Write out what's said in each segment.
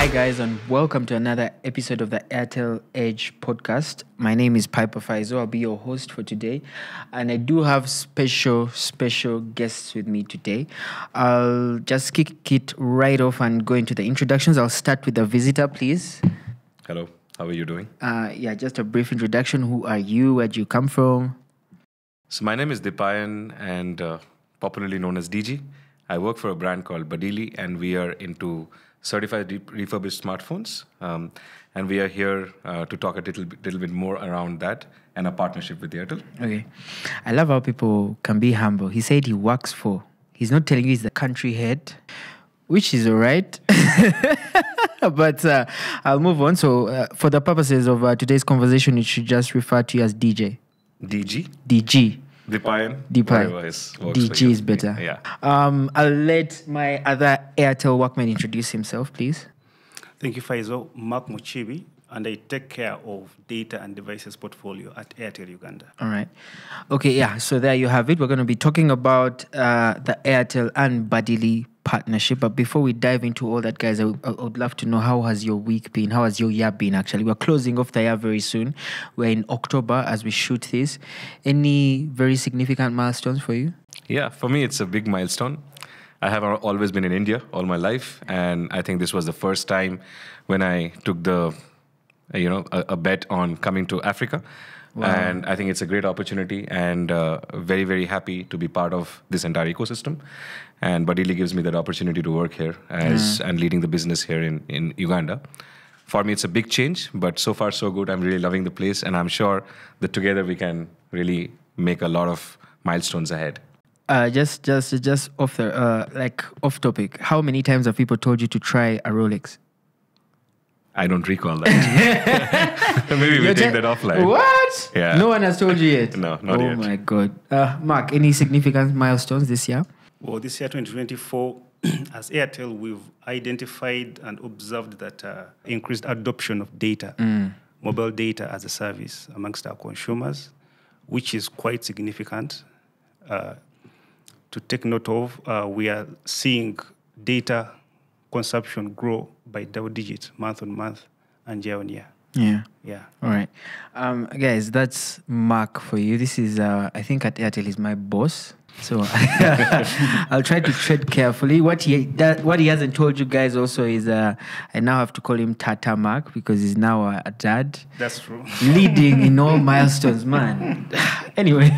Hi guys, and welcome to another episode of the Airtel Edge Podcast. My name is Piper Faisal. I'll be your host for today, and I do have special guests with me today. I'll just kick it right off and go into the introductions. I'll start with the visitor, please. Hello, how are you doing? Just a brief introduction. Who are you? Where do you come from? So my name is Dipayan and popularly known as DG. I work for a brand called Badili, and we are into certified refurbished smartphones. And we are here to talk a little bit more around that and a partnership with Airtel. Okay. I love how people can be humble. He said he works for. He's not telling you he's the country head, which is all right. But I'll move on. So for the purposes of today's conversation, it should just refer to you as DJ. DG? DG. Dipayan. DG is better. Yeah. I'll let my other Airtel workman introduce himself, please. Thank you, Faisal. Mark Mukiibi, and I take care of data and devices portfolio at Airtel Uganda. All right. Okay, yeah. So there you have it. We're going to be talking about the Airtel and Badili partnership. But before we dive into all that, guys, I would love to know, how has your week been? How has your year been, actually? We're closing off the year very soon. We're in October as we shoot this. Any very significant milestones for you? Yeah, for me, it's a big milestone. I have always been in India all my life, and I think this was the first time when I took a bet on coming to Africa. Wow. And I think it's a great opportunity, and very, very happy to be part of this entire ecosystem. And Badili gives me that opportunity to work here and leading the business here in Uganda. For me, it's a big change, but so far so good. I'm really loving the place, and I'm sure that together we can really make a lot of milestones ahead. Just off off topic. How many times have people told you to try a Rolex? I don't recall that. Maybe we take that offline. What? Yeah. No one has told you yet? No, not yet. Oh my God. Mark, any significant milestones this year? Well, this year, 2024, as Airtel, we've identified and observed that increased adoption of data, mobile data as a service amongst our consumers, which is quite significant. To take note of, we are seeing data consumption grow by double digits month on month and year on year. Yeah. All right. Guys, that's Mark for you. This is, I think at Airtel, he's my boss. So I'll try to tread carefully. What he hasn't told you guys also is I now have to call him Tata Mark because he's now a dad. That's true. Leading in all milestones, man. Anyway,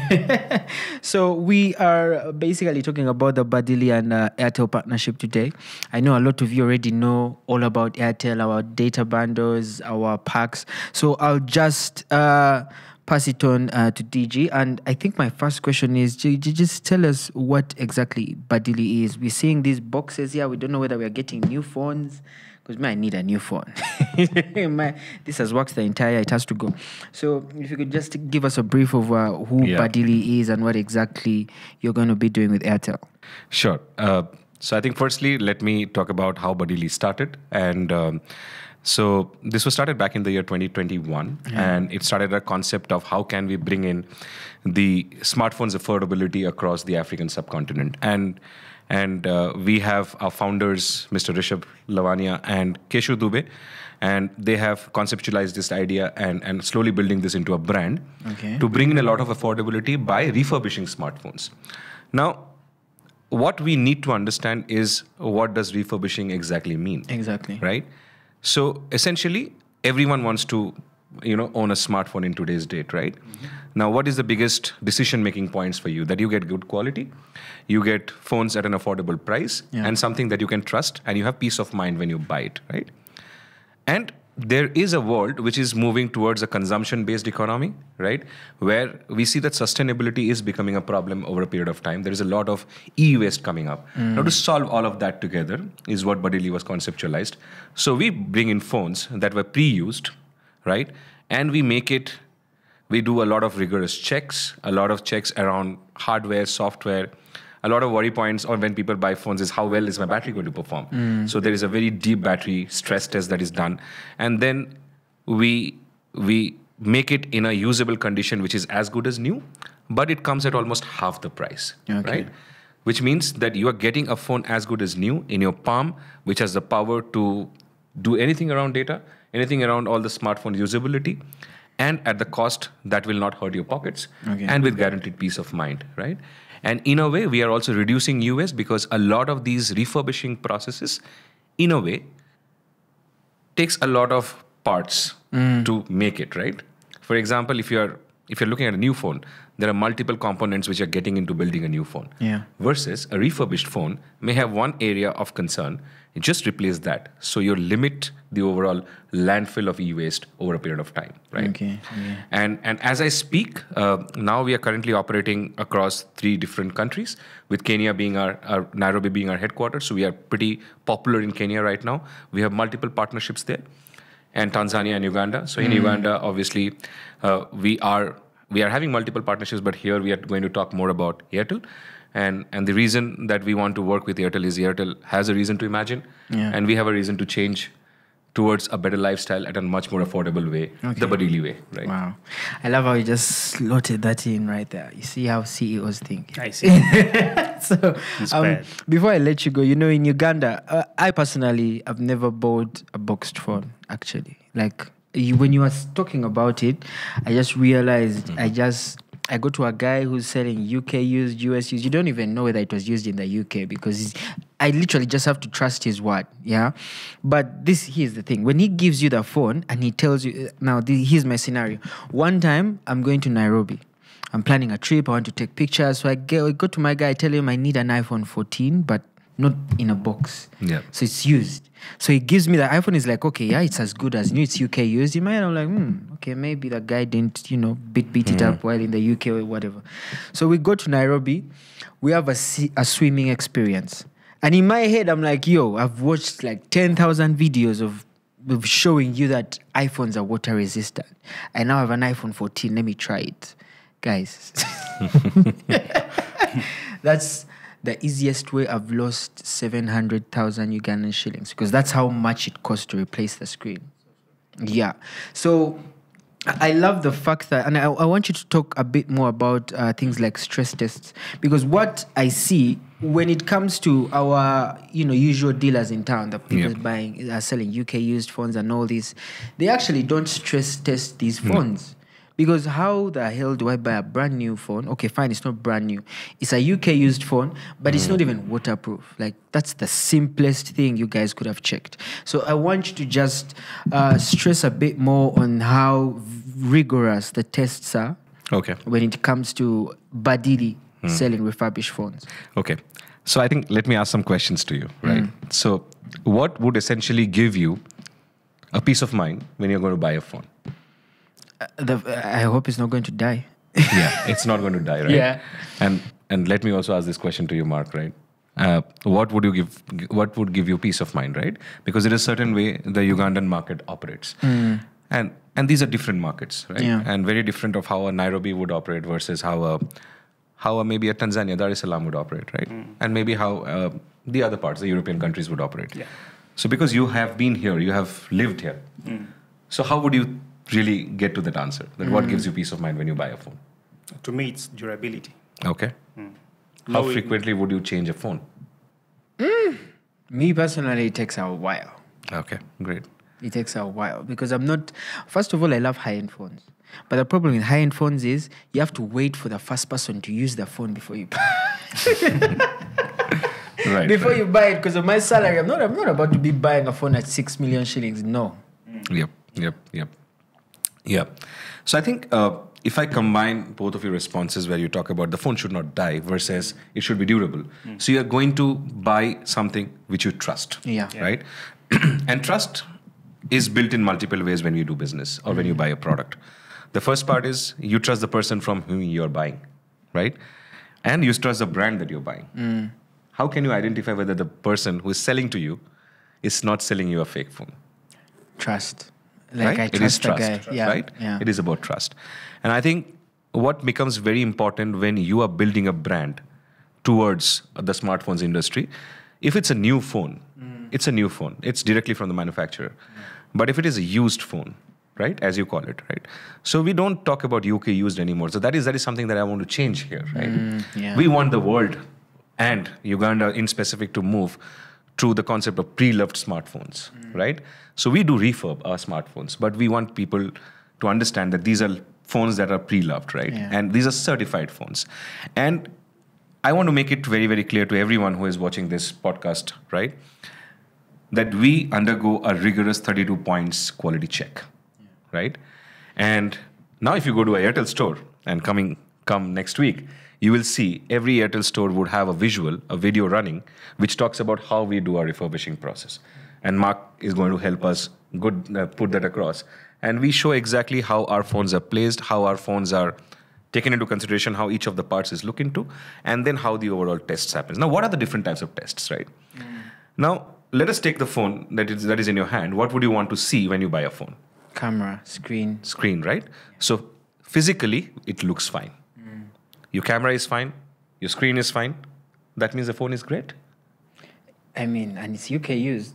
so we are basically talking about the Badili and Airtel partnership today. I know a lot of you already know all about Airtel, our data bundles, our packs. So I'll just pass it on to DG. And I think my first question is, just tell us what exactly Badili is. We're seeing these boxes here. We don't know whether we are getting new phones, because I need a new phone. This has worked the entire year. It has to go. So if you could just give us a brief of who Badili is and what exactly you're going to be doing with Airtel. Sure. So I think firstly, let me talk about how Badili started. And so this was started back in the year 2021, and it started a concept of how can we bring in the smartphones affordability across the African subcontinent. And we have our founders, Mr. Rishabh Lavania and Keshu Dubey, and they have conceptualized this idea and slowly building this into a brand to bring in a lot of affordability by refurbishing smartphones. Now, what we need to understand is, what does refurbishing exactly mean? Exactly. Right? So essentially, everyone wants to, own a smartphone in today's date, right? Mm-hmm. Now, what is the biggest decision-making points for you? That you get good quality, you get phones at an affordable price, and something that you can trust, and you have peace of mind when you buy it, right? And there is a world which is moving towards a consumption-based economy, right? Where we see that sustainability is becoming a problem over a period of time. There is a lot of e-waste coming up. Now, to solve all of that together is what Badili was conceptualized. So we bring in phones that were pre-used, right? And we do a lot of rigorous checks, a lot of checks around hardware, software. A lot of worry points on when people buy phones is, how well is my battery going to perform? So there is a very deep battery stress test that is done. And then we make it in a usable condition, which is as good as new, but it comes at almost half the price, right? Which means that you are getting a phone as good as new in your palm, which has the power to do anything around data, anything around all the smartphone usability, and at the cost that will not hurt your pockets, and with guaranteed peace of mind, right? And in a way, we are also reducing US because a lot of these refurbishing processes, in a way, takes a lot of parts to make it, right? For example, if you're looking at a new phone, there are multiple components which are getting into building a new phone. Yeah. Versus a refurbished phone may have one area of concern. You just replace that. So you limit the overall landfill of e-waste over a period of time, right? Okay. Yeah. And as I speak, now we are currently operating across 3 different countries, with Kenya being our Nairobi being our headquarters. So we are pretty popular in Kenya right now. We have multiple partnerships there, and Tanzania and Uganda. So in Uganda, obviously, we are having multiple partnerships, but here we are going to talk more about Airtel. And the reason that we want to work with Airtel is Airtel has a reason to imagine, and we have a reason to change towards a better lifestyle at a much more affordable way, the Badili way, right? Wow. I love how you just slotted that in right there. You see how CEOs think. I see. So, before I let you go, in Uganda, I personally have never bought a boxed phone, actually. Like, when you were talking about it, I just realized I go to a guy who's selling UK used, US used. You don't even know whether it was used in the UK because I literally just have to trust his word, yeah? But here's the thing. When he gives you the phone and he tells you, here's my scenario. One time, I'm going to Nairobi. I'm planning a trip. I want to take pictures. So I go to my guy. I tell him I need an iPhone 14, but not in a box. Yeah. So it's used. So he gives me the iPhone. Is like, okay, yeah, it's as good as new. It's UK used. In my head, I'm like, okay, maybe the guy didn't, beat it up while in the UK or whatever. So we go to Nairobi. We have a swimming experience. And in my head, I'm like, I've watched like 10,000 videos of showing you that iPhones are water resistant. I now have an iPhone 14. Let me try it. Guys. That's the easiest way I've lost 700,000 Ugandan shillings because that's how much it costs to replace the screen. Yeah. So I love the fact that, and I want you to talk a bit more about things like stress tests, because what I see when it comes to our, usual dealers in town, the people selling UK used phones and all this, they actually don't stress test these phones. Because how the hell do I buy a brand new phone? Okay, fine, it's not brand new. It's a UK used phone, but it's not even waterproof. Like, that's the simplest thing you guys could have checked. So I want you to just stress a bit more on how rigorous the tests are when it comes to Badili selling refurbished phones. Okay. So I think, let me ask some questions to you, right? So what would essentially give you a peace of mind when you're going to buy a phone? I hope it's not going to die. Yeah, it's not going to die, right? Yeah. And let me also ask this question to you, Mark, right? What would give you peace of mind, right? Because there is a certain way the Ugandan market operates. And these are different markets, right? Yeah. And very different of how a Nairobi would operate versus how maybe a Tanzania, Dar es Salaam would operate, right? And maybe how the other parts, the European countries would operate. Yeah. So because you have been here, you have lived here. So how would you really get to that answer? That what gives you peace of mind when you buy a phone? To me, it's durability. Okay. How frequently would you change a phone? Me personally, it takes a while. Okay, great. It takes a while because first of all, I love high-end phones. But the problem with high-end phones is you have to wait for the first person to use the phone before you Right. Before you buy it, because of my salary, I'm not about to be buying a phone at 6 million shillings. No. Yep. So I think if I combine both of your responses where you talk about the phone should not die versus it should be durable. So you're going to buy something which you trust. Yeah. Right? And trust is built in multiple ways when you do business or when you buy a product. The first part is you trust the person from whom you're buying, right? And you trust the brand that you're buying. How can you identify whether the person who is selling to you is not selling you a fake phone? Trust. Like, right? It is trust, guy. Yeah. Right? Yeah. It is about trust. And I think what becomes very important when you are building a brand towards the smartphones industry, if it's a new phone, it's a new phone. It's directly from the manufacturer. But if it is a used phone, right, as you call it, right? So we don't talk about UK used anymore. So that is something that I want to change here, right? Yeah. We want the world and Uganda in specific to move through the concept of pre-loved smartphones, right? So we do refurb our smartphones, but we want people to understand that these are phones that are pre-loved, right? Yeah. And these are certified phones. And I want to make it very, very clear to everyone who is watching this podcast, right? That we undergo a rigorous 32 points quality check, right? And now if you go to a Airtel store and come next week, you will see every Airtel store would have a video running, which talks about how we do our refurbishing process. And Mark is going to help us put that across. And we show exactly how our phones are placed, how our phones are taken into consideration, how each of the parts is looked into, and then how the overall tests happen. Now, what are the different types of tests, right? Now, let us take the phone that is in your hand. What would you want to see when you buy a phone? Camera, screen. Screen, right? So physically, it looks fine. Your camera is fine. Your screen is fine. That means the phone is great. I mean, and it's UK used.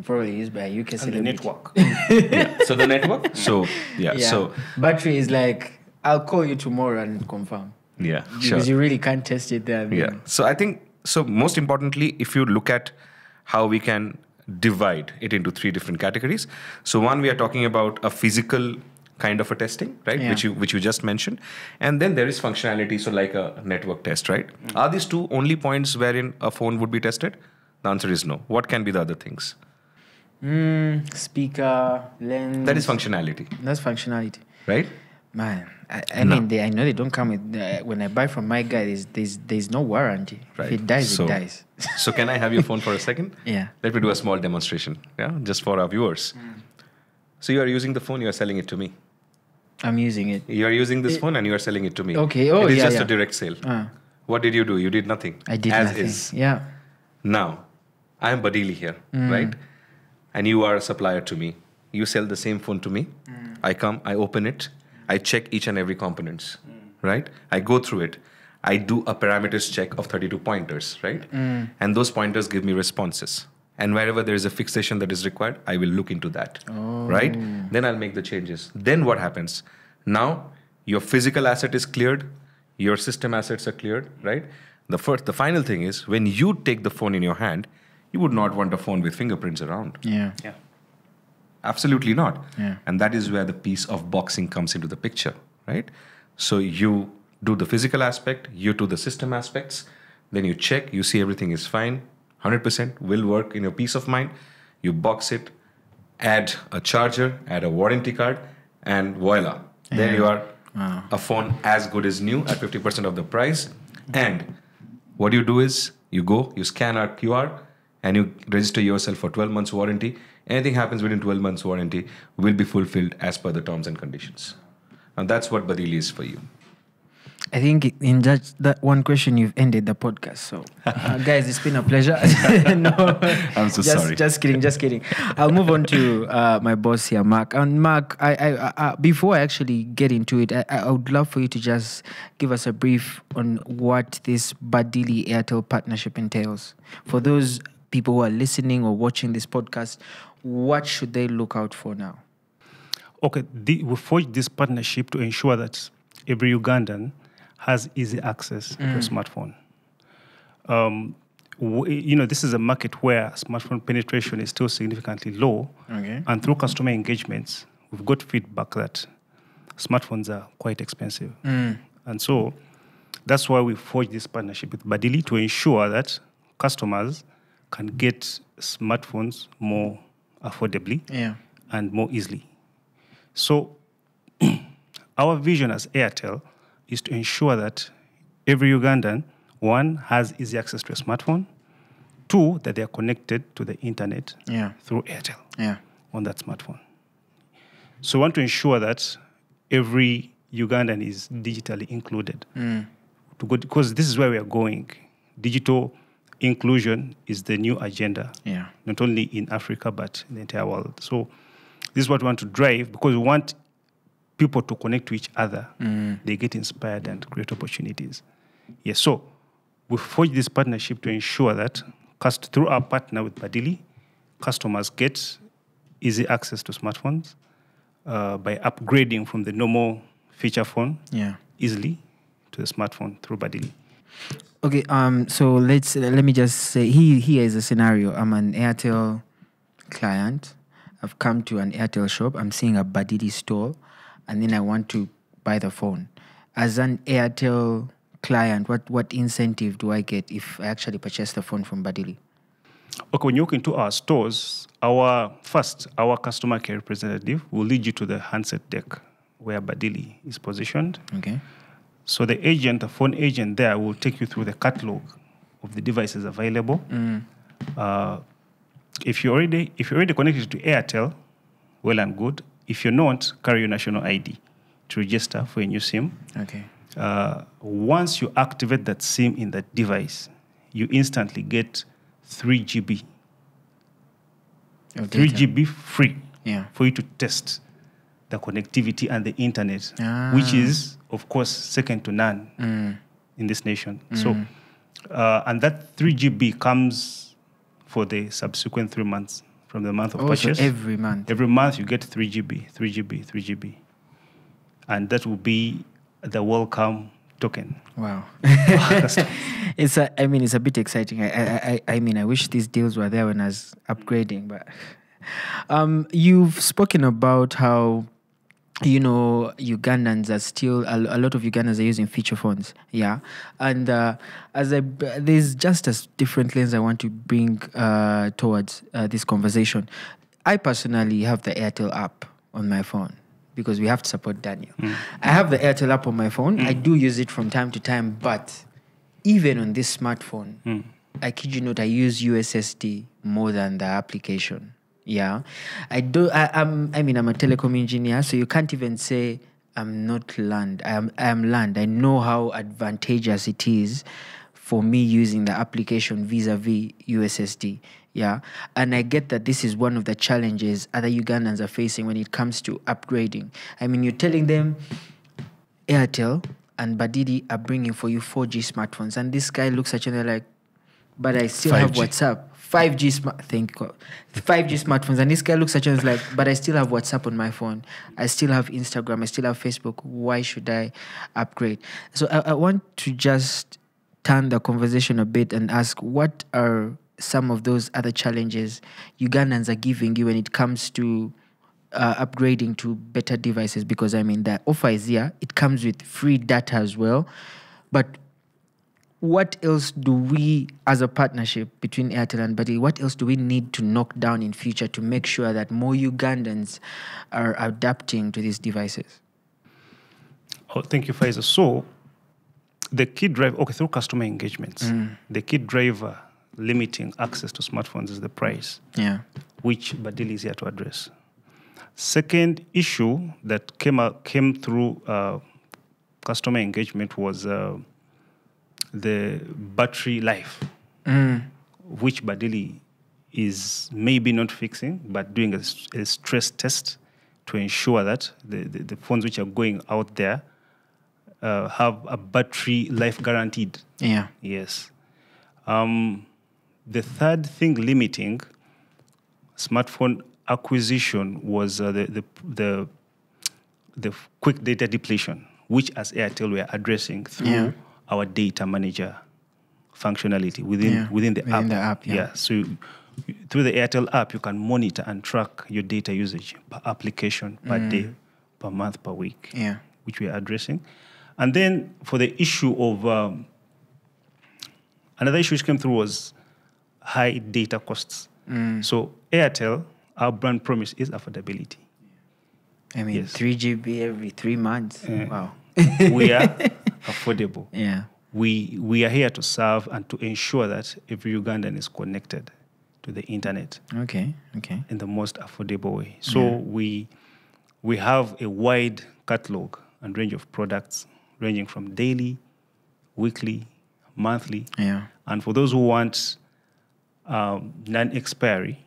Probably used by a UK And the celebrity. network. Yeah. So the network. So yeah. So battery is like, I'll call you tomorrow and confirm. yeah. Because Sure. you really can't test it there. I mean, Yeah. So I think, most importantly, if you look at how we can divide it into 3 different categories. So one, we are talking about a physical kind of a testing, right? Yeah. Which you just mentioned. And then there is functionality, so like a network test, right? Are these 2 only points wherein a phone would be tested? The answer is no. What can be the other things? Speaker, lens. That is functionality, That's functionality. right? Man, I mean, I know they don't come with. When I buy from my guy, there's no warranty. Right. If it dies, So- it dies. So can I have your phone for a second? Yeah. Let me do a small demonstration, just for our viewers. So you are using the phone, you are selling it to me. I'm using it. You are using this phone and you are selling it to me. Okay. Oh, it is yeah, just yeah. a direct sale. Uh, What did you do? You did nothing. I did As nothing. is. Yeah. Now, I am Badili here, right? And you are a supplier to me. You sell the same phone to me. I come, I open it, I check each and every components, right? I go through it. I do a parameters check of 32 pointers, right? And those pointers give me responses. And wherever there is a fixation that is required, I will look into that, right? Then I'll make the changes. Then what happens? Now, your physical asset is cleared. Your system assets are cleared, right? The final thing is, when you take the phone in your hand, you would not want a phone with fingerprints around. Yeah. Yeah. Absolutely not. Yeah. And that is where the piece of boxing comes into the picture, right? So you do the physical aspect, you do the system aspects, then you check, you see everything is fine, 100% will work in your peace of mind. You box it, add a charger, add a warranty card, and voila. Then you are a phone as good as new at 50% of the price. And what you do is you go, you scan our QR, and you register yourself for 12 months warranty. Anything happens within 12 months warranty will be fulfilled as per the terms and conditions. And that's what Badili is for you. I think in just that one question, you've ended the podcast. So, guys, it's been a pleasure. No, I'm so sorry. Just kidding. I'll move on to my boss here, Mark. And Mark, I before I actually get into it, I would love for you to just give us a brief on what this Badili Airtel partnership entails. For those people who are listening or watching this podcast, what should they look out for now? Okay, we forged this partnership to ensure that every Ugandan has easy access to a smartphone. This is a market where smartphone penetration is still significantly low. Okay. And through customer engagements, we've got feedback that smartphones are quite expensive. And so that's why we forged this partnership with Badili to ensure that customers can get smartphones more affordably and more easily. So our vision as Airtel is to ensure that every Ugandan, 1, has easy access to a smartphone, 2, that they are connected to the internet through Airtel on that smartphone. So we want to ensure that every Ugandan is digitally included. Because this is where we are going. Digital inclusion is the new agenda, not only in Africa, but in the entire world. So this is what we want to drive, because we want people to connect to each other. They get inspired and create opportunities. Yes, so we forged this partnership to ensure that through our partner with Badili, customers get easy access to smartphones by upgrading from the normal feature phone easily to the smartphone through Badili. Okay. So let me just say here is a scenario. I'm an Airtel client. I've come to an Airtel shop. I'm seeing a Badili store, and then I want to buy the phone. As an Airtel client, what incentive do I get if I actually purchase the phone from Badili? Okay, when you walk into our stores, our customer care representative will lead you to the handset deck where Badili is positioned. Okay. So the phone agent there will take you through the catalog of the devices available. If you're already connected to Airtel, well and good. If you're not, carry your national ID to register for a new SIM. Okay. Once you activate that SIM in that device, you instantly get 3 GB. 3 GB free for you to test the connectivity and the internet, which is, of course, second to none in this nation. So, and that 3 GB comes for the subsequent 3 months from the month of purchase. So every month? Every month you get 3 GB, 3 GB, 3 GB. And that will be the welcome token. Wow. It's a bit exciting. I wish these deals were there when I was upgrading, but you've spoken about how Ugandans are still a lot of Ugandans are using feature phones, and there's just a different lens I want to bring towards this conversation. I personally have the Airtel app on my phone because we have to support Daniel. I have the Airtel app on my phone. I do use it from time to time, but even on this smartphone, I kid you not, I use USSD more than the application. Yeah, I'm a telecom engineer, so you can't even say I'm not land. I am land. I know how advantageous it is for me using the application vis-a-vis USSD. Yeah, and I get that this is one of the challenges other Ugandans are facing when it comes to upgrading. I mean, you're telling them Airtel and Badili are bringing for you 4G smartphones, and this guy looks at you and they're like, but I still 5G. have WhatsApp. 5G smartphones, and this guy looks at you and is like, but I still have WhatsApp on my phone. I still have Instagram. I still have Facebook. Why should I upgrade? So I want to just turn the conversation a bit and ask, what are some of those other challenges Ugandans are giving you when it comes to upgrading to better devices? Because the offer is here. It comes with free data as well. But what else do we, as a partnership between Airtel and Badili, what else do we need to knock down in future to make sure that more Ugandans are adapting to these devices? Oh, thank you, Faisal. So, the key driver, through customer engagements, the key driver limiting access to smartphones is the price, which Badili is here to address. Second issue that came through customer engagement was the battery life, which Badili is maybe not fixing, but doing a stress test to ensure that the phones which are going out there have a battery life guaranteed. Yeah. Yes. The third thing limiting smartphone acquisition was the quick data depletion, which as Airtel we are addressing through our data manager functionality within the app. So through the Airtel app, you can monitor and track your data usage per application, per day, per month, per week, which we are addressing. And then for the issue of another issue which came through was high data costs. So Airtel, our brand promise is affordability. 3 GB every 3 months. Wow. We are affordable. Yeah. We are here to serve and to ensure that every Ugandan is connected to the internet. Okay. In the most affordable way. So we have a wide catalog and range of products ranging from daily, weekly, monthly. Yeah. And for those who want non-expiry,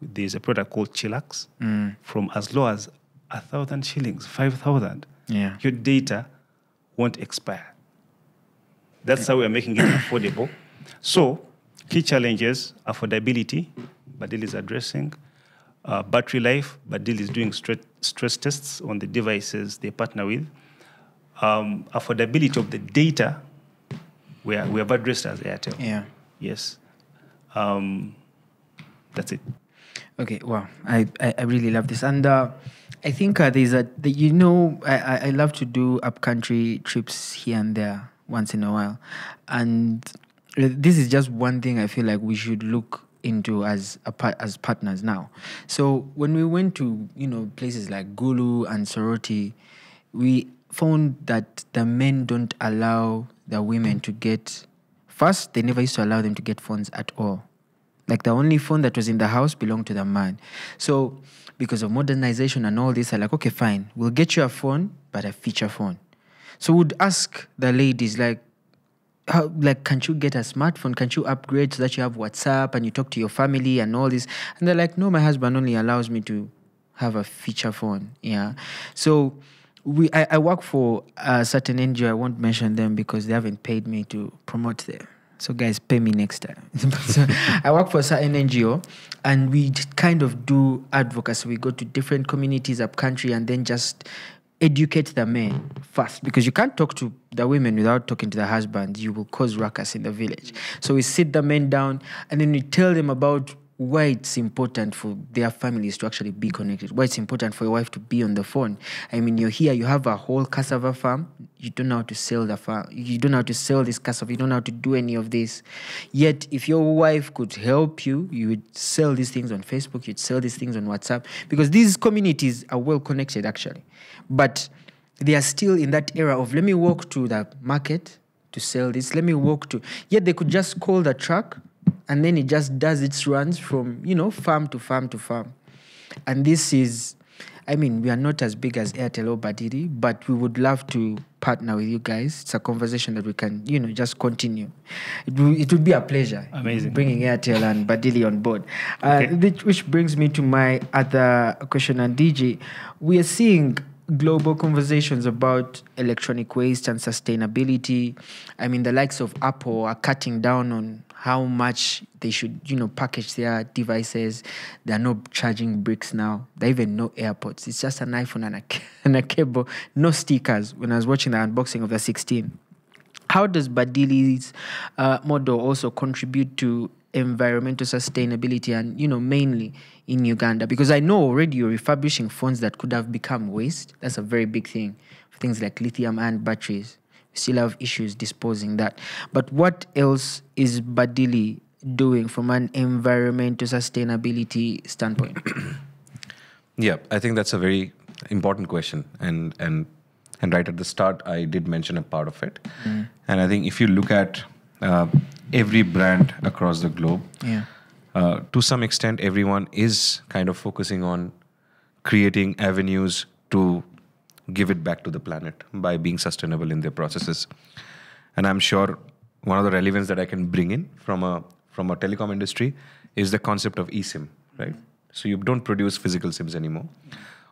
there's a product called Chillax from as low as 1,000 shillings, 5,000. Yeah. Your data won't expire. That's how we're making it affordable. So, key challenges, affordability, Badili is addressing. Battery life, Badili is doing stress tests on the devices they partner with. Affordability of the data, we have addressed as Airtel. Yeah. Yes. That's it. Okay, wow. I really love this. And I think there's I love to do up-country trips here and there once in a while. And this is just one thing I feel like we should look into as partners now. So when we went to, places like Gulu and Soroti, we found that the men don't allow the women to get... First, they never used to allow them to get phones at all. Like the only phone that was in the house belonged to the man. So because of modernization and all this, I'm like, okay, fine. We'll get you a phone, but a feature phone. So we'd ask the ladies, can't you get a smartphone? Can't you upgrade so that you have WhatsApp and you talk to your family and all this? And they're like, no, my husband only allows me to have a feature phone. Yeah. So I work for a certain NGO. I won't mention them because they haven't paid me to promote them. So guys, pay me next time. So I work for a certain NGO, and we kind of do advocacy. We go to different communities up country and then just educate the men first, because you can't talk to the women without talking to the husbands. You will cause ruckus in the village. So we sit the men down and then we tell them about why it's important for their families to actually be connected, why it's important for your wife to be on the phone. I mean, you're here, you have a whole cassava farm, you don't know how to sell the farm, you don't know how to sell this cassava, you don't know how to do any of this. Yet, if your wife could help you, you would sell these things on Facebook, you'd sell these things on WhatsApp, because these communities are well connected actually. But they are still in that era of, let me walk to the market to sell this, yet they could just call the truck, and then it just does its runs from, farm to farm to farm. And this is, we are not as big as Airtel or Badili, but we would love to partner with you guys. It's a conversation that we can, just continue. It would be a pleasure. Amazing. Bringing Airtel and Badili on board. Okay. Which brings me to my other question. And DG, we are seeing global conversations about electronic waste and sustainability. The likes of Apple are cutting down on how much they should, package their devices. There are no charging bricks now. There are even no AirPods. It's just an iPhone and a cable. No stickers. When I was watching the unboxing of the 16. How does Badili's model also contribute to environmental sustainability and, mainly in Uganda? Because I know already you're refurbishing phones that could have become waste. That's a very big thing for things like lithium-ion batteries. We still have issues disposing that. But what else is Badili doing from an environmental sustainability standpoint? Yeah, I think that's a very important question. And right at the start, I did mention a part of it. And I think if you look at every brand across the globe, to some extent, everyone is kind of focusing on creating avenues to give it back to the planet by being sustainable in their processes. And I'm sure one of the relevance that I can bring in from a telecom industry is the concept of eSIM, right? So you don't produce physical SIMs anymore,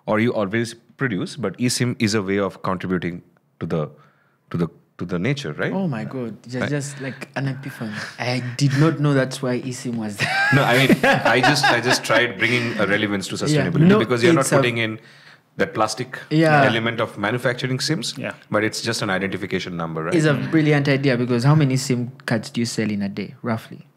or you always produce, but eSIM is a way of contributing to the nature, right? Oh my God, just like an epiphany. I did not know that's why eSIM was there. No, I just tried bringing a relevance to sustainability because you're not putting in that plastic element of manufacturing SIMs, but it's just an identification number, right? It's a brilliant idea, because how many SIM cards do you sell in a day, roughly?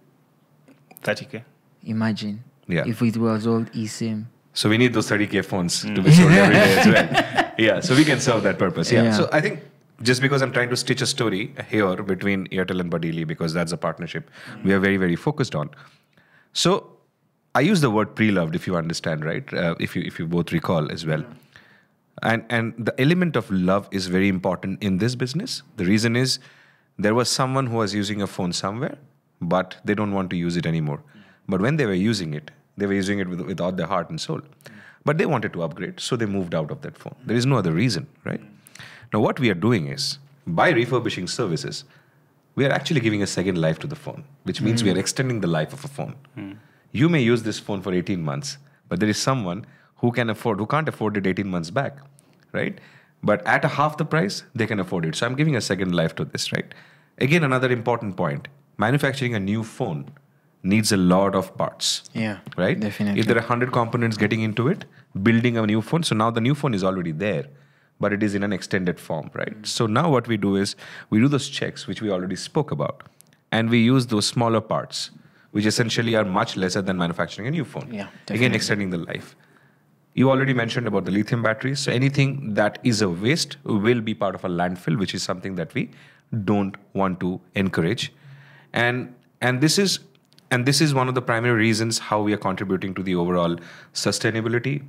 30K. Imagine if it was all eSIM. So we need those 30K phones to be sold every day as well. Yeah, so we can serve that purpose. Yeah. So I think just because I'm trying to stitch a story here between Airtel and Badili, because that's a partnership we are very, very focused on. So I use the word pre-loved, if you understand, right? If you both recall as well. And the element of love is very important in this business. The reason is there was someone who was using a phone somewhere, but they don't want to use it anymore. But when they were using it with all their heart and soul. But they wanted to upgrade, so they moved out of that phone. There is no other reason, right? Now, what we are doing is, by refurbishing services, we are actually giving a second life to the phone, which means we are extending the life of a phone. You may use this phone for 18 months, but there is someone who can't afford it 18 months back, right? But at half the price, they can afford it. So I'm giving a second life to this, right? Again, another important point. Manufacturing a new phone needs a lot of parts. Yeah, right? Definitely. If there are 100 components getting into it, building a new phone, so now the new phone is already there. but it is in an extended form, right? So now what we do is we do those checks, which we already spoke about, and we use those smaller parts, which essentially are much lesser than manufacturing a new phone. Yeah, Again, definitely. extending the life. You already mentioned about the lithium batteries. So anything that is a waste will be part of a landfill, which is something that we don't want to encourage. And this is one of the primary reasons how we are contributing to the overall sustainability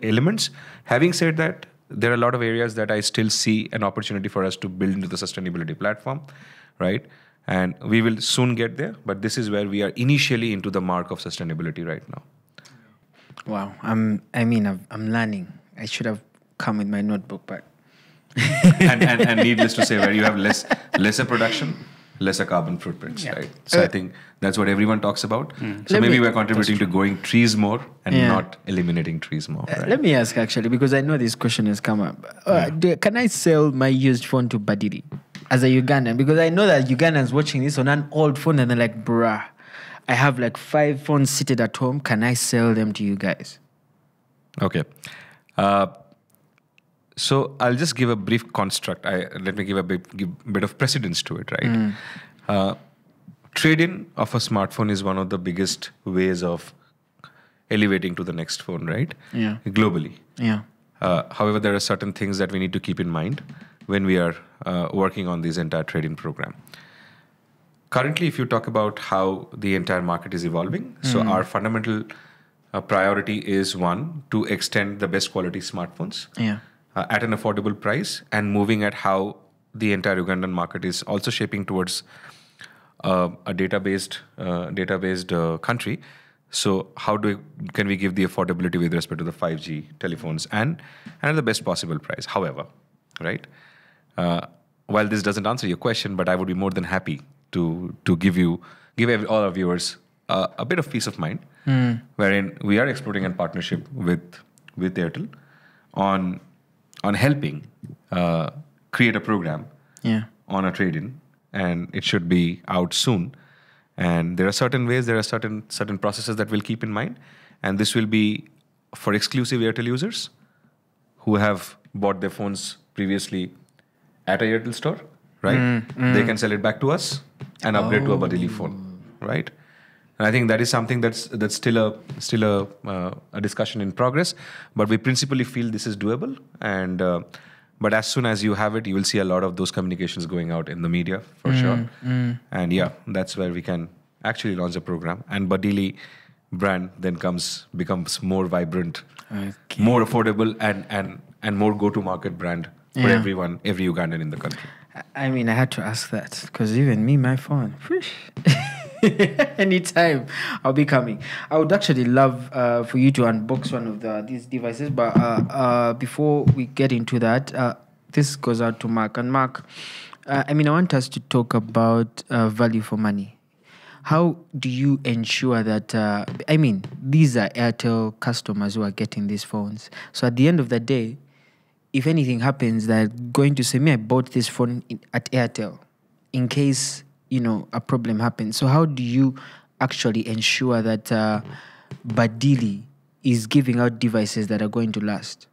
elements. Having said that, there are a lot of areas that I still see an opportunity for us to build into the sustainability platform, right? And we will soon get there, but this is where we are initially into the mark of sustainability right now. Wow. I'm learning. I should have come with my notebook, but and needless to say, where you have lesser production, lesser carbon footprints, right? So I think that's what everyone talks about. So maybe we're contributing to growing trees more and not eliminating trees more. Right? Let me ask actually, because I know this question has come up. Can I sell my used phone to Badili as a Ugandan? Because I know that Ugandans watching this on an old phone and they're like, bruh, I have like 5 phones seated at home. Can I sell them to you guys? Okay. So I'll just give a brief construct. Let me give a bit of precedence to it, right? Trade-in of a smartphone is one of the biggest ways of elevating to the next phone, right? Yeah. Globally. Yeah. However, there are certain things that we need to keep in mind when we are working on this entire trade-in program. Currently, if you talk about how the entire market is evolving, so our fundamental priority is, one, to extend the best quality smartphones at an affordable price, and moving at how the entire Ugandan market is also shaping towards a data-based country. So how can we give the affordability with respect to the 5G telephones and at the best possible price? However, right, while this doesn't answer your question, but I would be more than happy to give all our viewers a bit of peace of mind, wherein we are exploring a partnership with Airtel on helping create a program on a trade-in, and it should be out soon. And there are certain ways, there are certain processes that we'll keep in mind, and this will be for exclusive Airtel users who have bought their phones previously at a Airtel store, right? They can sell it back to us and upgrade to a Badili phone, right? And I think that is something that's still a discussion in progress, but we principally feel this is doable. And but as soon as you have it, you will see a lot of those communications going out in the media for sure. And yeah, that's where we can actually launch a program. And Badili brand then becomes more vibrant, more affordable, and more go-to-market brand for everyone, every Ugandan in the country. I mean, I had to ask that because even me, my phone, anytime I'll be coming. I would actually love for you to unbox one of these devices, but before we get into that, this goes out to Mark. And Mark, I want us to talk about value for money. How do you ensure that, these are Airtel customers who are getting these phones. So at the end of the day, if anything happens, they're going to say, I bought this phone at Airtel in case, a problem happens. So how do you actually ensure that Badili is giving out devices that are going to last?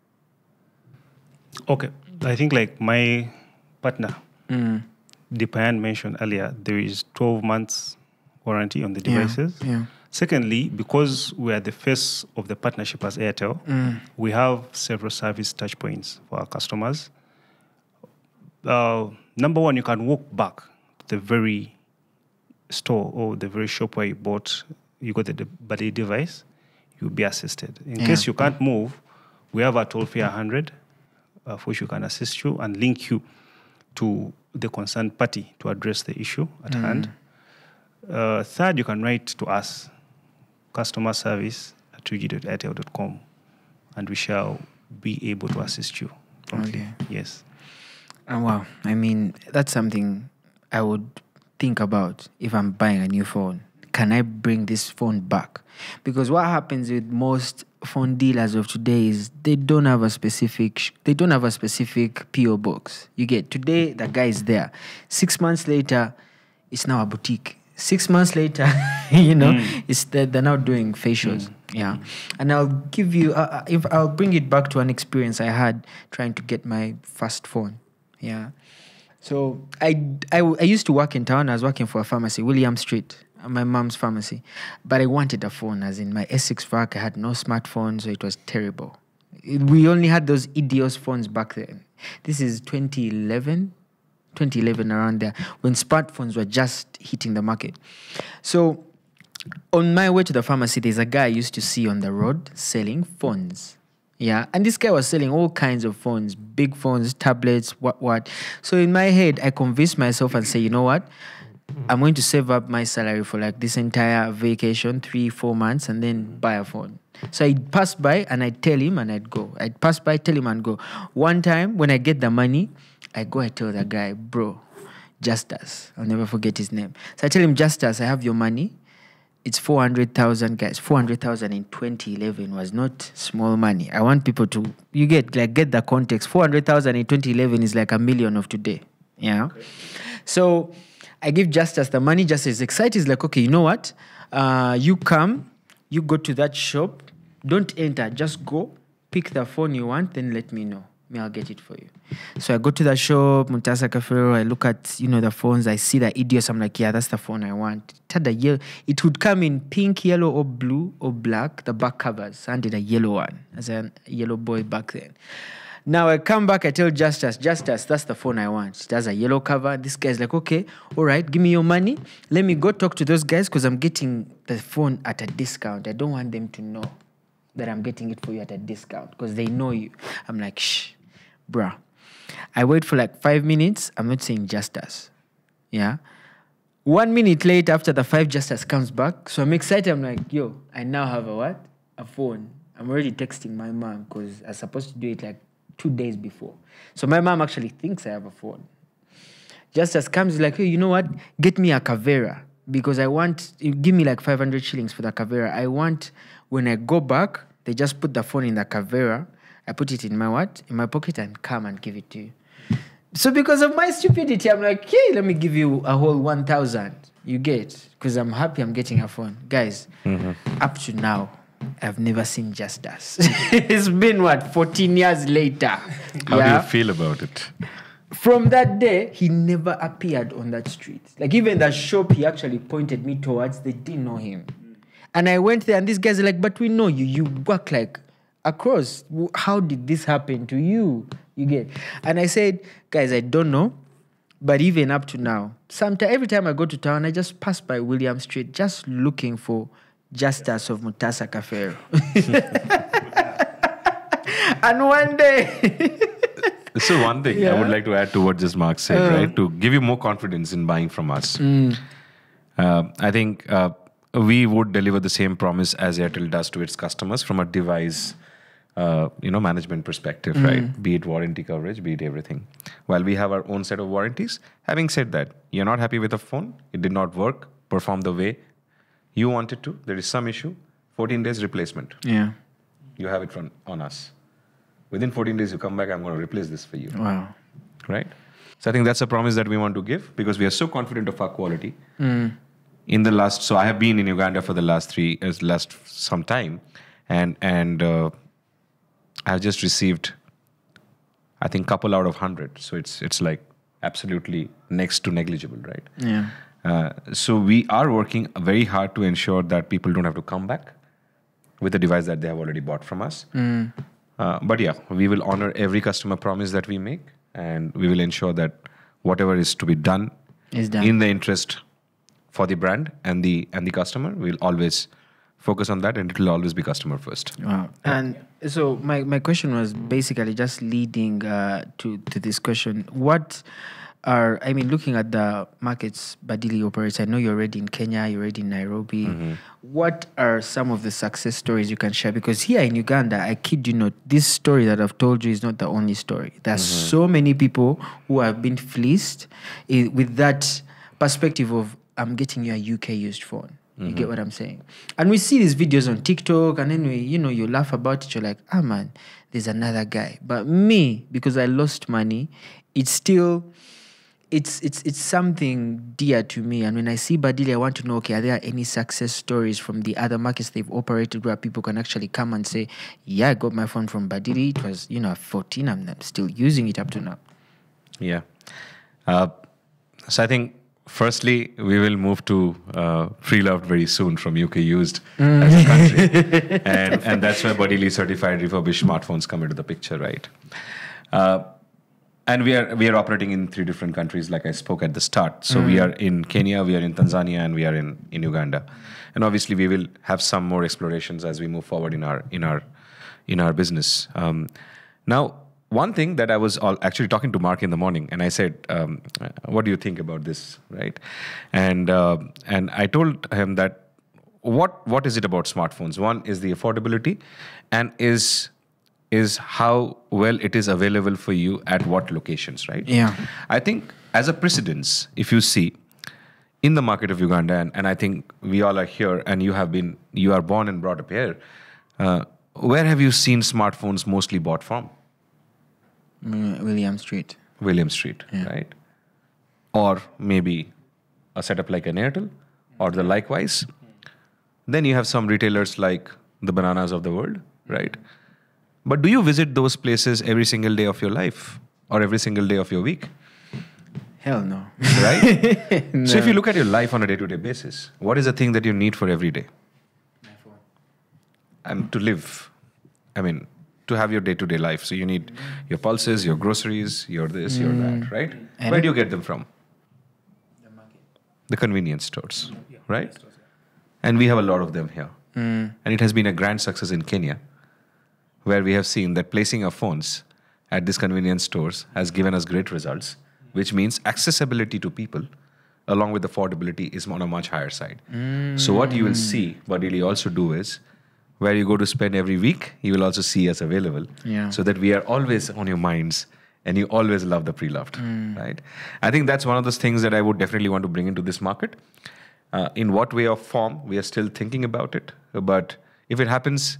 Okay. I think like my partner, Dipayan mentioned earlier, there is 12 months warranty on the devices. Yeah. Secondly, because we are the face of the partnership as Airtel, we have several service touch points for our customers. Number one, you can walk back to the very store or the very shop where you got the Badili device, you'll be assisted. In case you can't move, we have a toll-free 100, for which we can assist you and link you to the concerned party to address the issue at hand. Third, you can write to us, customer service at tugi.airtel.com, and we shall be able to assist you promptly. Okay. Yes. Wow. That's something I would think about if I'm buying a new phone. Can I bring this phone back? Because what happens with most phone dealers of today is they don't have a specific PO box. You get today the guy is there. 6 months later, it's now a boutique. 6 months later, they're now doing facials. Yeah, and I'll give you. If I'll bring it back to an experience I had trying to get my first phone. Yeah, so I used to work in town. I was working for a pharmacy, William Street, my mom's pharmacy, but I wanted a phone. As in my S6 Vac, I had no smartphone, so it was terrible. We only had those idios phones back then. This is 2011 around there, when smartphones were just hitting the market. So on my way to the pharmacy, there's a guy I used to see on the road selling phones. Yeah, and this guy was selling all kinds of phones, big phones, tablets, what. So in my head, I convinced myself and say, you know what? I'm going to save up my salary for like this entire vacation, 3-4 months, and then buy a phone. So I'd pass by and I'd tell him and I'd go. I'd pass by, tell him and go. One time when I get the money, I go, I tell the guy, bro, Justus. I'll never forget his name. So I tell him, Justus, I have your money. It's 400,000, guys. 400,000 in 2011 was not small money. I want people to, get the context. 400,000 in 2011 is like $1 million of today. Yeah. Okay. So I give Justus the money. Justus is excited. He's like, okay, you know what? You come, you go to that shop. Don't enter. Just go, pick the phone you want, then let me know. I'll get it for you. So I go to the shop, Mutasa Cafero, I look at, the phones, I see the idios, I'm like, yeah, that's the phone I want. It would come in pink, yellow, or blue, or black, the back covers. I did a yellow one, as a yellow boy back then. Now I come back, I tell Justus, that's the phone I want. It has a yellow cover. This guy's like, okay, all right, give me your money. Let me go talk to those guys because I'm getting the phone at a discount. I don't want them to know that I'm getting it for you at a discount because they know you. I'm like, shh. Bruh, I wait for like 5 minutes. I'm not saying Justus. Yeah. 1 minute later, after the 5, Justus comes back. So I'm excited. I'm like, yo, I now have a what? A phone. I'm already texting my mom because I was supposed to do it like 2 days before. So my mom actually thinks I have a phone. Justus comes like, hey, you know what? Get me a Kavera because give me like 500 shillings for the Kavera. I want, when I go back, they just put the phone in the Kavera. I put it in my in my pocket and come and give it to you. So because of my stupidity, I'm like, hey, let me give you a whole 1,000. You get, because I'm happy I'm getting a phone. Guys, up to now, I've never seen Justus. It's been 14 years later. How do you feel about it? From that day, he never appeared on that street. Like even the shop he actually pointed me towards, they didn't know him. And I went there and these guys are like, but we know you. You work like across. How did this happen to you? You get? And I said, guys, I don't know. But even up to now, every time I go to town, I just pass by William Street just looking for Justus of Mutasa Cafero. And one day... So one thing I would like to add to what just Mark said, right? To give you more confidence in buying from us. I think we would deliver the same promise as Airtel does to its customers from a device management perspective, right? Be it warranty coverage, be it everything. While we have our own set of warranties, having said that, you're not happy with a phone, it did not work, perform the way you want it to, there is some issue, 14 days replacement. Yeah. You have it on us. Within 14 days, you come back, I'm going to replace this for you. Wow. Right? So I think that's a promise that we want to give because we are so confident of our quality. So I have been in Uganda for the last some time, and I've just received, I think, couple out of 100. So it's like absolutely next to negligible, right? Yeah. So we are working very hard to ensure that people don't have to come back with a device that they have already bought from us. But yeah, we will honor every customer promise that we make, and we will ensure that whatever is to be done is done in the interest for the brand and the customer. We'll always focus on that, and it will always be customer first. Wow. And so my question was basically just leading to this question. Looking at the markets Badili operates, I know you're already in Kenya, you're already in Nairobi. What are some of the success stories you can share? Because here in Uganda, I kid you not, this story that I've told you is not the only story. There's so many people who have been fleeced with that perspective of, I'm getting you a UK used phone. You get what I'm saying? And we see these videos on TikTok, and then you laugh about it. You're like, man, there's another guy. But me, because I lost money, it's still it's something dear to me. And when I see Badili, I want to know, okay, are there any success stories from the other markets they've operated where people can actually come and say, yeah, I got my phone from Badili. It was, 14. I'm still using it up to now. Yeah. So I think, firstly, we will move to pre-loved very soon from UK used as a country. and that's where Badili certified refurbished smartphones come into the picture, right? And we are operating in 3 different countries, like I spoke at the start. So we are in Kenya, we are in Tanzania, and we are in Uganda. And obviously, we will have some more explorations as we move forward in our business. Now, one thing that I was actually talking to Mark in the morning, and I said, "What do you think about this?" Right? And I told him that what is it about smartphones? One is the affordability, and is how well it is available for you at what locations, right? Yeah. I think as a precedence, if you see in the market of Uganda, and I think we all are here, and you are born and brought up here, where have you seen smartphones mostly bought from? William Street. William Street, right? Or maybe a setup like an Airtel, or the likewise. Then you have some retailers like the Bananas of the world, right? But do you visit those places every single day of your life or every single day of your week? Hell no. Right? No. So if you look at your life on a day-to-day basis, what is the thing that you need for every day? My phone. And to live, to have your day-to-day life. So you need your pulses, your groceries, your this, your that, right? And Where do you get them from? The market. The convenience stores, right? And we have a lot of them here. And it has been a grand success in Kenya, where we have seen that placing our phones at these convenience stores has given us great results, which means accessibility to people along with affordability is on a much higher side. So what you will see Badili also do is, where you go to spend every week, you will also see us available, so that we are always on your minds and you always love the pre-loved, right? I think that's one of those things that I would definitely want to bring into this market. In what way or form, we are still thinking about it. But if it happens,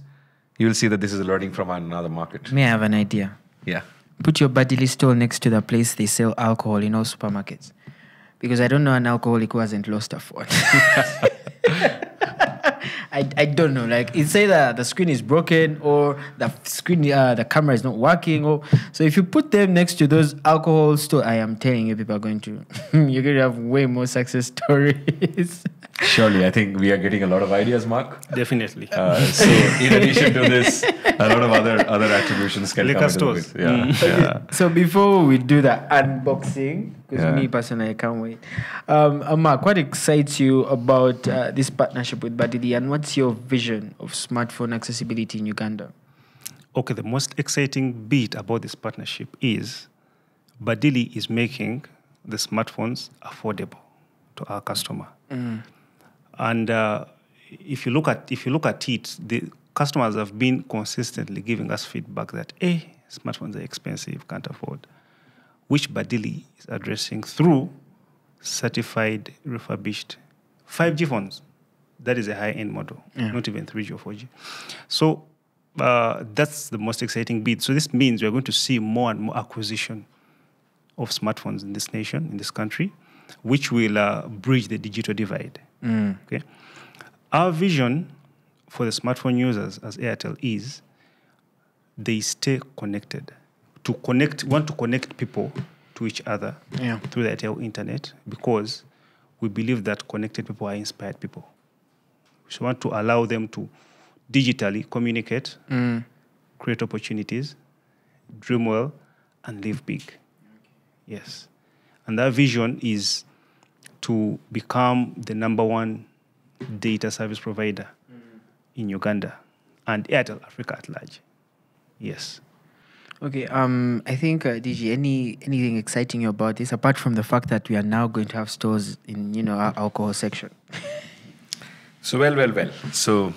you will see that this is a learning from another market. May I have an idea? Yeah. Put your Badili store next to the place they sell alcohol in all supermarkets. Because I don't know an alcoholic who hasn't lost a phone. I don't know. Like, it's either the screen is broken or the camera is not working. So if you put them next to those alcohol stores, I am telling you, people are going to, you're going to have way more success stories. Surely, I think we are getting a lot of ideas, Mark. Definitely. So, in addition to this, a lot of other attributions can Liquor come stores. into it. Yeah. So before we do the unboxing, because me personally, I can't wait. Mark, what excites you about this partnership with Badili, and what's your vision of smartphone accessibility in Uganda? Okay, the most exciting bit about this partnership is Badili is making the smartphones affordable to our customer. And if you look at it, the customers have been consistently giving us feedback that, smartphones are expensive, can't afford, which Badili is addressing through certified refurbished 5G phones. That is a high-end model, not even 3G or 4G. So that's the most exciting bit. So this means we're going to see more and more acquisition of smartphones in this nation, in this country, which will bridge the digital divide. Okay, our vision for the smartphone users as Airtel is they stay connected. Want to connect people to each other through the Airtel internet, because we believe that connected people are inspired people. So we want to allow them to digitally communicate, create opportunities, dream well, and live big. Yes. And that vision is to become the number one data service provider in Uganda and Airtel Africa at large. Yes. Okay. I think DG, anything exciting you about this, apart from the fact that we are now going to have stores in our alcohol section? So well. So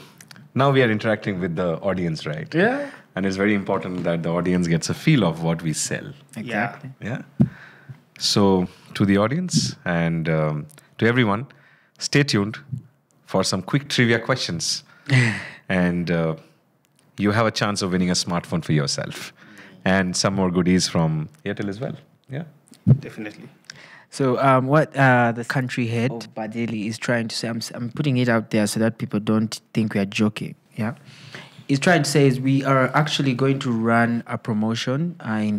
now we are interacting with the audience, right? Yeah. And it's very important that the audience gets a feel of what we sell. Exactly. Yeah. So to the audience and to everyone, stay tuned for some quick trivia questions. And you have a chance of winning a smartphone for yourself. And some more goodies from Airtel as well. Yeah. Definitely. So what the country head of Badili is trying to say, I'm putting it out there so that people don't think we are joking. Yeah, he's trying to say is we are actually going to run a promotion in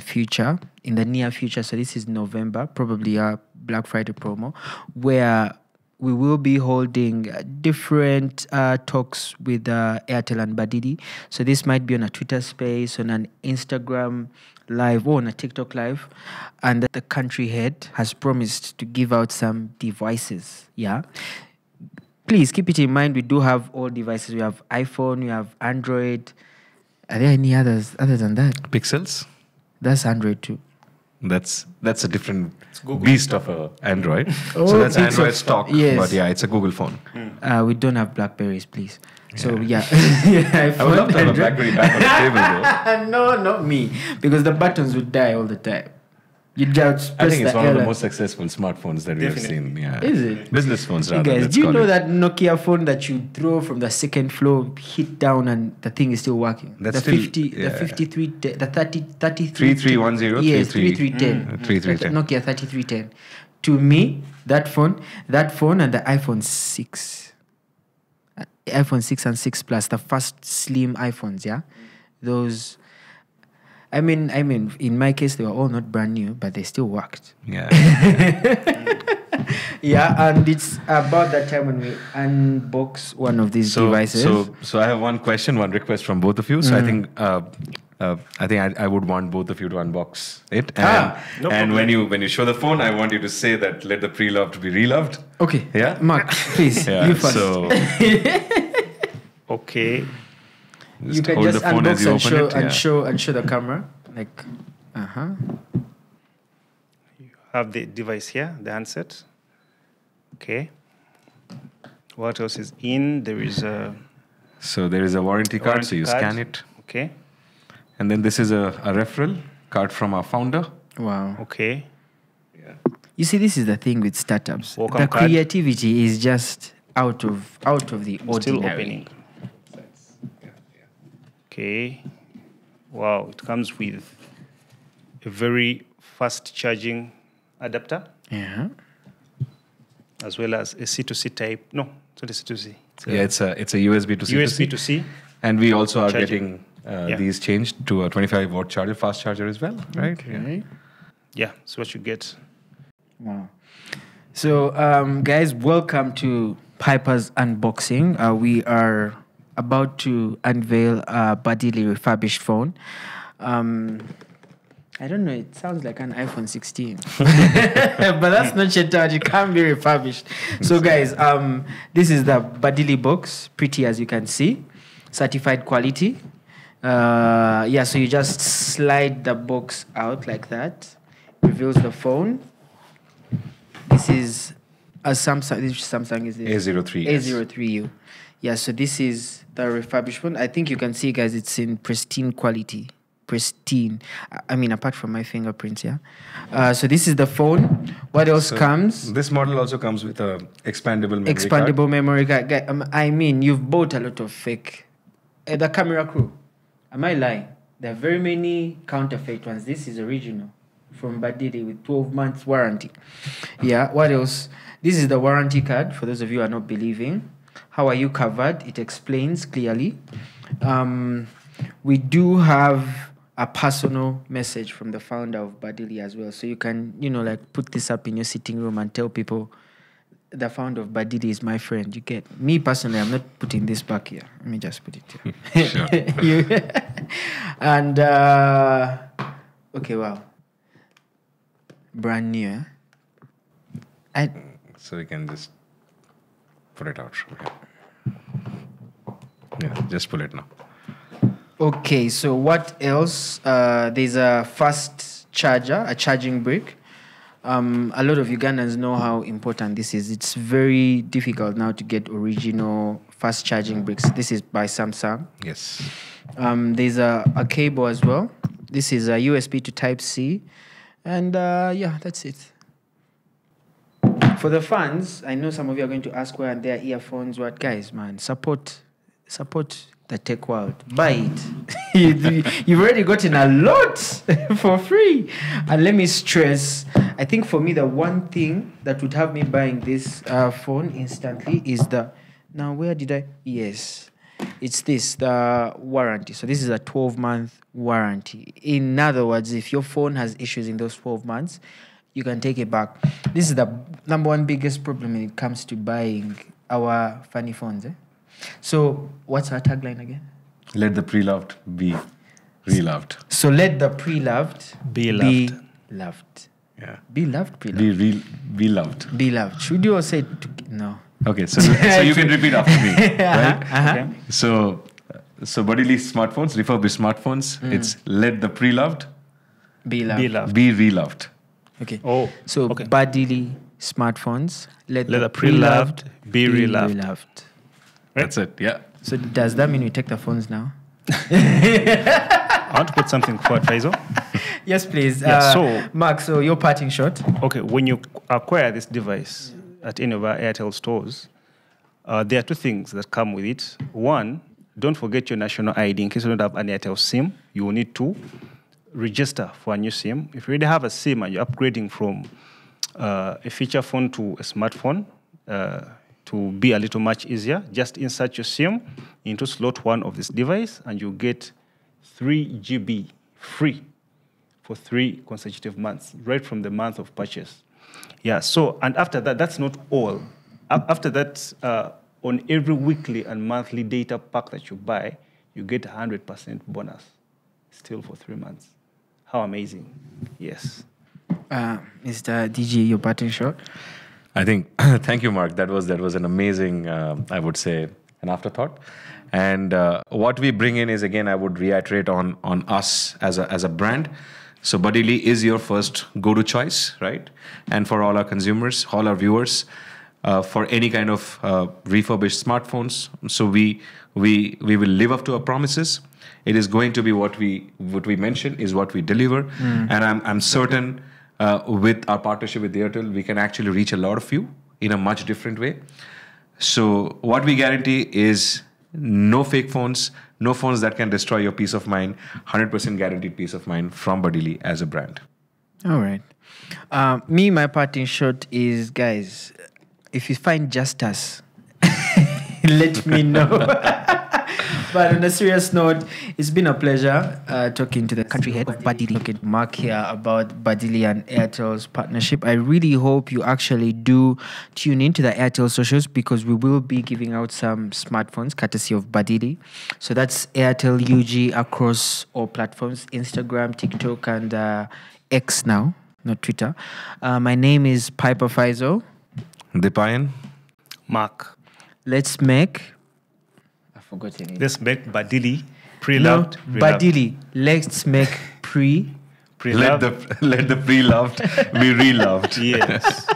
the near future. So this is November, probably a Black Friday promo, where we will be holding different talks with Airtel and Badili. So this might be on a Twitter space, on an Instagram live, or on a TikTok live. And the country head has promised to give out some devices. Yeah. Please keep it in mind, we do have all devices. We have iPhone, we have Android. Are there any others other than that? Pixels? That's Android too. That's a different beast of a Android. Oh, so that's Pixel. Android stock. Yes. But yeah, it's a Google phone. We don't have Blackberries, please. So yeah, I would love to have a Blackberry back on the table though. No, not me, because the buttons would die all the time. You just I press think it's the one of L the most successful smartphones that we have seen. Yeah. Is it? Business phones, Hey rather. guys, let's do you call know it. that Nokia phone that you throw from the second floor, hit down, and the thing is still working? That's the still- 50, yeah. the 53, the 33, 3310, yes, 33. 3310, 3310. Nokia 3310. To me, that phone, and the iPhone 6, iPhone 6 and 6 Plus, the first slim iPhones, yeah, those. I mean, in my case, they were all not brand new, but they still worked. Yeah. Yeah, and it's about that time when we unbox one of these devices. So I have one question, one request from both of you. So I think I would want both of you to unbox it. And, no and problem. when you show the phone, I want you to say that let the pre-loved be reloved. Okay. Yeah? Mark, please, Yeah. you first. So Okay. You can hold just the phone as unbox you and open show, it. and Yeah. show the camera. Like, Have the device here, the handset. Okay. What else is in? There is a So there is a warranty card, so warranty you card. scan it. Okay. And then this is a referral card from our founder. wow. Okay. You see, this is the thing with startups. Welcome the card. creativity is just out of the ordinary. Still opening. Okay. Wow, it comes with a very fast charging adapter, Yeah. as well as a C2C type. No, it's not a C2C. It's a USB to C. USB to C. And we also are Charging. getting these changed to a 25 watt charger, fast charger as well, right? Okay. Yeah, that's what you get. Wow. So, guys, welcome to Piper's Unboxing. We are about to unveil a Badili refurbished phone. I don't know, it sounds like an iPhone 16. But that's not yet out. It can't be refurbished. So, guys, this is the Badili box. Pretty, as you can see. Certified quality. So you just slide the box out like that. Reveals the phone. This is a Samsung. Which Samsung is this? A03. yes. A03U. Yeah, so this is the refurbished one. I think you can see, guys, it's in pristine quality. Pristine. I mean, apart from my fingerprints, yeah. So this is the phone. What else comes? This model also comes with a expandable memory Expandable memory card. I mean, you've bought a lot of fake. The camera crew. Am I lying? There are very many counterfeit ones. This is original from Badili with 12 months warranty. Yeah, what else? This is the warranty card for those of you who are not believing. How are you covered? It explains clearly. We do have a personal message from the founder of Badili as well. So you can, put this up in your sitting room and tell people the founder of Badili is my friend. You get me personally, I'm not putting this back here. Let me just put it here. Sure. And okay, wow. Brand new, eh? So we can just put it out from here. Yeah, just pull it now. Okay, so what else? There's a fast charger, a charging brick. A lot of Ugandans know how important this is. It's very difficult now to get original fast charging bricks. This is by Samsung. Yes. There's a cable as well. This is a USB to Type-C. And that's it. For the fans, I know some of you are going to ask where are their earphones. What, guys, man, support the tech world. Buy it. You've already gotten a lot for free. And let me stress, I think for me, the one thing that would have me buying this phone instantly is it's the warranty. So this is a 12-month warranty. In other words, if your phone has issues in those 12 months, you can take it back. This is the number one biggest problem when it comes to buying our funny phones. So what's our tagline again? Let the pre-loved be re-loved. So let the pre-loved Be loved. loved. Yeah. Be loved, pre-loved. Be loved. Be loved. Should you all say no? Okay, so you can repeat after me, right? Okay. So Badili smartphones, refurbished smartphones, it's let the pre-loved Be loved. Be loved. be re-loved. Okay. Oh, So okay. Badili smartphoants, let Let the the pre-loved be re-loved. re-loved. That's it, yeah. So does that mean we take the phones now? I want to put something forward, Faisal. Yes, please. Yeah, so- Mark, so your parting shot. Okay, when you acquire this device at any of our Airtel stores, there are two things that come with it. One, don't forget your national ID. In case you don't have an Airtel SIM, you will need to register for a new SIM. If you already have a SIM and you're upgrading from a feature phone to a smartphone, to be a little much easier, just insert your SIM into slot 1 of this device and you get 3 GB free for 3 consecutive months, right from the month of purchase. Yeah, so, and after that, that's not all. After that, on every weekly and monthly data pack that you buy, you get 100% bonus, still for 3 months. How amazing. Yes. Mr. DG, your parting shot. I think, thank you, Mark. That was an amazing, I would say, an afterthought. And what we bring in is, again, I would reiterate on us as a brand. So Badili is your first go-to choice, right? And for all our consumers, all our viewers, for any kind of refurbished smartphones. So we will live up to our promises. It is going to be what we mention is what we deliver. And I'm certain with our partnership with Airtel, we can actually reach a lot of you in a much different way. So what we guarantee is no fake phones, no phones that can destroy your peace of mind, 100% guaranteed peace of mind from Badili as a brand. All right. My parting shot is, guys, if you find justice, let me know. But on a serious note, it's been a pleasure talking to the country head of Badili. Look at Mark here about Badili and Airtel's partnership. I really hope you actually do tune into the Airtel socials because we will be giving out some smartphones courtesy of Badili. So that's Airtel UG across all platforms, Instagram, TikTok, and X now, not Twitter. My name is Piper Faisal. Dipayan. Mark. Let's make... I forgot your name. Let's make Badili pre-loved. No, Badili. Let's make pre-loved. Let the pre-loved be re-loved. Yes.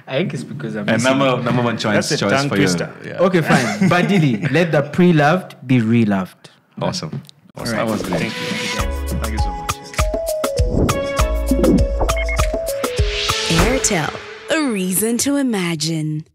I think it's because I'm And number one choice That's a tongue for twister. you. Yeah. Okay, fine. Badili, let the pre-loved be re-loved. Awesome. All right. That was great. Thank you. Thank you so much. Airtel, a reason to imagine.